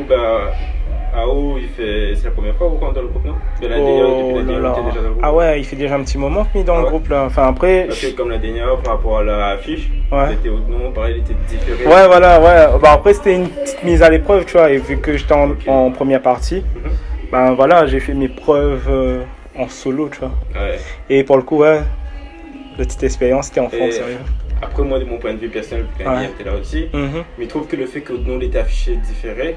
bah, AO, c'est la première fois qu'on est dans le groupe, non? De l'année dernière, depuis l'année dernière, il était déjà dans le groupe. Ah ouais, il fait déjà un petit moment qu'il est dans le groupe là. Enfin après. Parce que comme l'année dernière, par rapport à l'affiche, il était non, pareil, il était différé. Ouais, voilà, ouais. Bah après, c'était une petite mise à l'épreuve, tu vois. Et vu que j'étais en première partie, ben voilà, j'ai fait mes preuves en solo, tu vois. Ouais. Et pour le coup, ouais, petite expérience, c'était en France, sérieux. Après, moi, de mon point de vue personnel, vu qu'Andy était là aussi, mais je trouve que le fait que nous était affiché différé,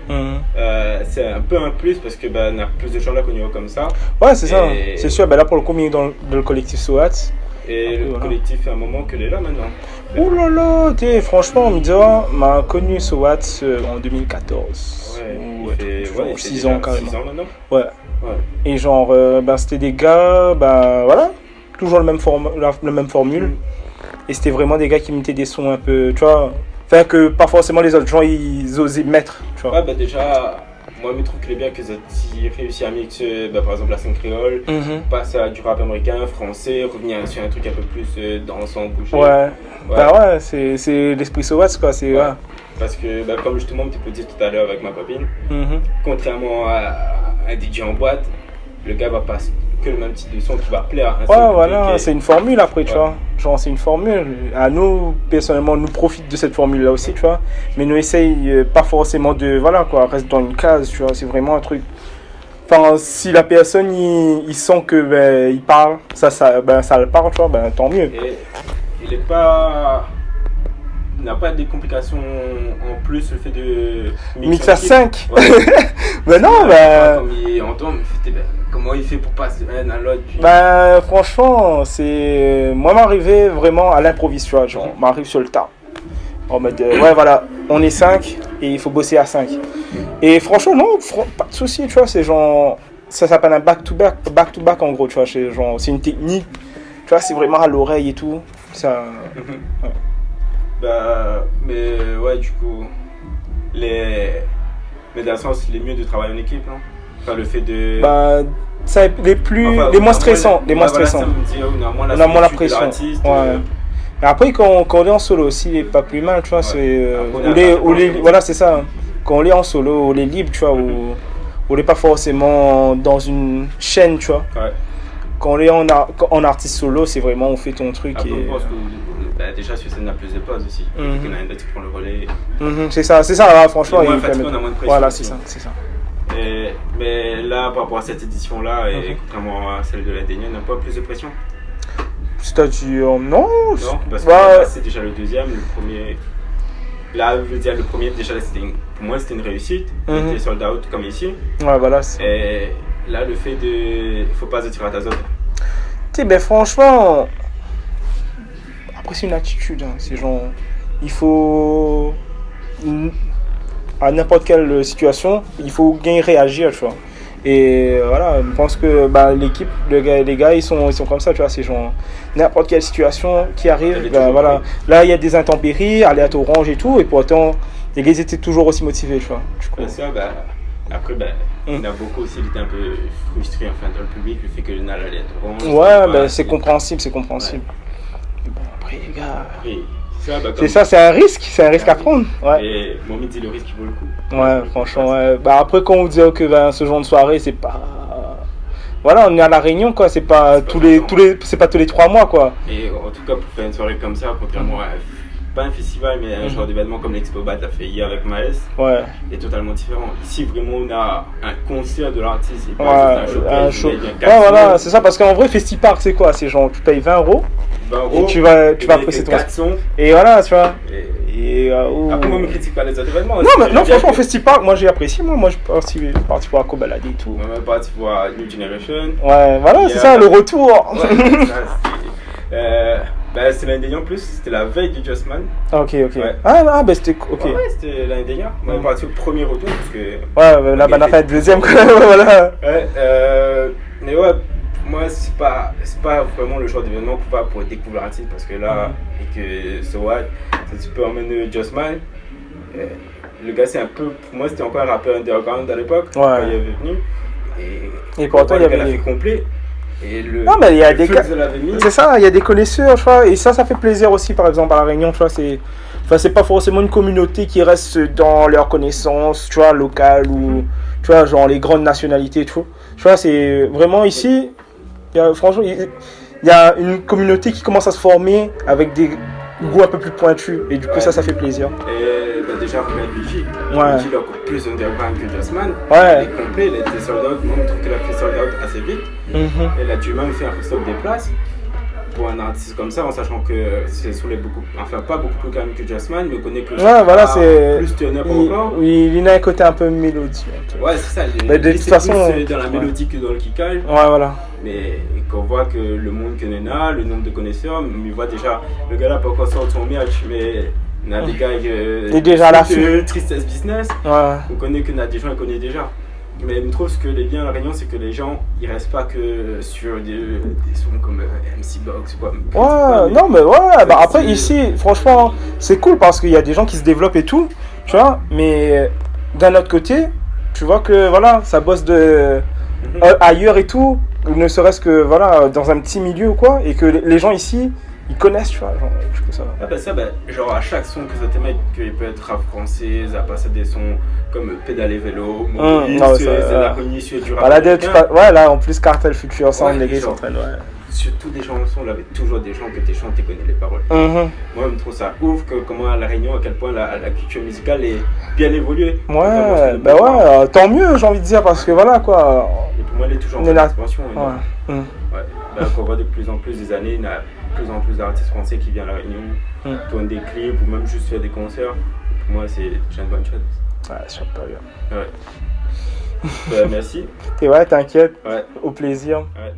c'est un peu un plus parce que on a plus de gens là qu'on y voit comme ça. Ouais, c'est ça, c'est sûr. Là, pour le coup, on est dans le collectif SOAT. Et le collectif fait un moment que est là maintenant. Ouh là là, franchement, on me dit, m'a connu SOAT en 2014. Ouais, 6 ans carrément. 6 ans maintenant. Ouais. Et genre, c'était des gars, voilà, toujours la même formule. Et c'était vraiment des gars qui mettaient des sons un peu, tu vois, enfin que pas forcément les autres gens ils osaient mettre, tu vois. Ouais, déjà, moi je trouve que les bien qu'ils aient réussi à mixer, par exemple la scène créole, passer à du rap américain, français, revenir sur un truc un peu plus dansant, bougé. Ouais. C'est l'esprit SOAT quoi, c'est Parce que comme justement tu peux dire tout à l'heure avec ma copine, contrairement à un DJ en boîte, le gars va pas que le même type de son qui va plaire à un seul voilà, c'est une formule après, tu vois. Genre, c'est une formule. À nous, personnellement, nous profite de cette formule-là aussi, tu vois. Mais nous essaye pas forcément de, voilà, quoi, reste dans une case, tu vois. C'est vraiment un truc. Enfin, si la personne, il sent que, il parle, ça le parle, tu vois, tant mieux. Et il est pas. Il n'a pas des complications en plus, le fait de mixer à 5. Non, comme il entend, comment il fait pour passer d'un à l'autre franchement, c'est. Moi, m'arriver vraiment à l'improviste, tu vois. Genre, m'arrive sur le tas. En mode, voilà, on est 5 et il faut bosser à 5. Et franchement, non, pas de souci, tu vois. C'est genre. Ça s'appelle un back-to-back en gros, tu vois. C'est une technique, tu vois, c'est vraiment à l'oreille et tout. Ça. Mais ouais, du coup, mais dans le sens, il est mieux de travailler en équipe, non? Enfin, le fait de. Les moins stressants. Les moins stressants. On a moins la pression. Mais après, quand on est en solo aussi, il n'est pas plus mal, tu vois. Voilà, c'est ça. Quand on est en solo, on est libre, tu vois, ou on n'est pas forcément dans une chaîne, tu vois. Quand on est en artiste solo, c'est vraiment on fait ton truc. Après, je pense que déjà sur scène, on a plus de pauses aussi. Il y en a un qui prend le relais. C'est ça, là, franchement. On a moins de pression. Voilà, c'est ça. Mais là, par rapport à cette édition-là, et contrairement à celle de la dernière, on n'a pas plus de pression. C'est-à-dire, non, parce que c'est déjà le deuxième, le premier. Là, je veux dire, le premier, déjà, pour moi, c'était une réussite. Il était sold out comme ici. Ouais, voilà. Et là, le fait de. Il ne faut pas se tirer à ta zone. Tu sais, franchement. Après, c'est une attitude. C'est genre. Il faut. À n'importe quelle situation, il faut bien réagir, tu vois. Et voilà, je pense que l'équipe, les gars, ils sont comme ça, tu vois. C'est genre. N'importe quelle situation qui arrive, voilà. Là, il y a des intempéries, alerte orange et tout, et pourtant, les gars étaient toujours aussi motivés, tu vois. Après, il y en a beaucoup aussi qui étaient un peu frustrés dans le public, le fait que le NAL allait être orange. Ouais, c'est compréhensible. Ouais. Mais bon, après, les gars. C'est ça, c'est un risque à prendre. Ouais. Et Momi dit le risque qui vaut le coup. Ouais, franchement, ouais. Après, quand on dit que ce genre de soirée, c'est pas. Voilà, on est à La Réunion, quoi. C'est pas tous les 3 mois, quoi. Et en tout cas, pour faire une soirée comme ça, contrairement à. Pas un festival, mais un genre d'événement comme l'Expo Bat a fait hier avec Maes, est totalement différent. Ici, vraiment, on a un concert de l'artiste et pas juste un show. Voilà, c'est ça, parce qu'en vrai, Festipark, c'est quoi? C'est genre, tu payes 20 € et tu vas apprécier ton son. Et voilà, tu vois. Après, moi, je ne critique pas les autres événements. Non, franchement, Festipark, moi j'ai apprécié. Moi, je suis parti pour Ako balader et tout. Moi, je suis parti pour New Generation. Ouais, voilà, c'est ça, le retour. C'était l'année dernière en plus, c'était la veille du Just Man. Ok. Ouais. C'était ok. Ouais, c'était l'année dernière. On est parti au premier retour parce que. Ouais, là, on a fait le deuxième, voilà. Ouais, mais ouais, moi, c'est pas vraiment le genre d'événement pour découvrir un titre parce que là, et que So What, tu peux emmener Just Man. Le gars, c'est un peu. Pour moi, c'était encore un rappeur underground à l'époque. Quand il est venu. Et pourtant, il y avait. Il a fait complet. Non, mais il y a des c'est ça, il y a des connaisseurs, tu vois, et ça fait plaisir aussi, par exemple, à La Réunion, tu vois, Enfin, c'est pas forcément une communauté qui reste dans leurs connaissances, tu vois, locales ou, tu vois, genre les grandes nationalités, tu vois, c'est vraiment ici, franchement, il y a une communauté qui commence à se former avec des goûts un peu plus pointus. Et du coup, ça fait plaisir. Et bah, déjà, regarde Luigi. Ouais. Luigi, il est encore plus underground que Jossman. Ouais. Il est complet, il a été sold out. Moi, je trouve qu'il a fait sold out assez vite. Il a dû même faire un stock des places. Pour un artiste comme ça, en sachant que c'est sur les pas beaucoup plus calme que Jossman, mais on connaît que voilà, c'est plus turn-up encore. Oui, il a un côté un peu mélodieux. Ouais, c'est ça. De toute façon, plus dans la mélodie que dans le kickage. Ouais, voilà. Mais quand on voit que le monde que Nena, le nombre de connaisseurs, il voit déjà, le gars là pas encore sorti son merch, mais il y a des gars il est déjà à la fin. Tristesse Business. Ouais. On connaît que des gens, il connaît déjà. Mais je trouve ce que les bien à la Réunion, c'est que les gens, ils restent pas que sur des sons comme MC Box ou quoi. Ouais, non mais ouais, bah après ici, franchement, c'est cool parce qu'il y a des gens qui se développent et tout, tu vois, mais d'un autre côté, tu vois que voilà, ça bosse ailleurs et tout, ne serait-ce que voilà, dans un petit milieu ou quoi, et que les gens ici, ils connaissent, tu vois, genre, du coup ça va. Ah bah ça, genre à chaque son que ça t'émet, qu'il peut être rap français, ça passe à des sons comme pédale et vélo, c'est la remise du rap américain. Ouais, là en plus Cartel Future ensemble, les gars sont en train de... Ouais. Sur toutes les chansons, là, avec toujours des gens que tu chantes, tu connais les paroles. Moi, je trouve ça ouf comment à La Réunion, à quel point la culture musicale est bien évoluée. Ouais, bah ouais, tant mieux, j'ai envie de dire, parce que voilà quoi. Et pour moi, elle est toujours en expansion. Ouais. Bah, on voit de plus en plus des années, il y a de plus en plus d'artistes français qui viennent à La Réunion, tournent des clips ou même juste faire des concerts. Pour moi, c'est déjà une bonne chose. Ouais, c'est pas bien. Ouais. Bah, merci. Et ouais, t'inquiète. Ouais. Au plaisir. Ouais.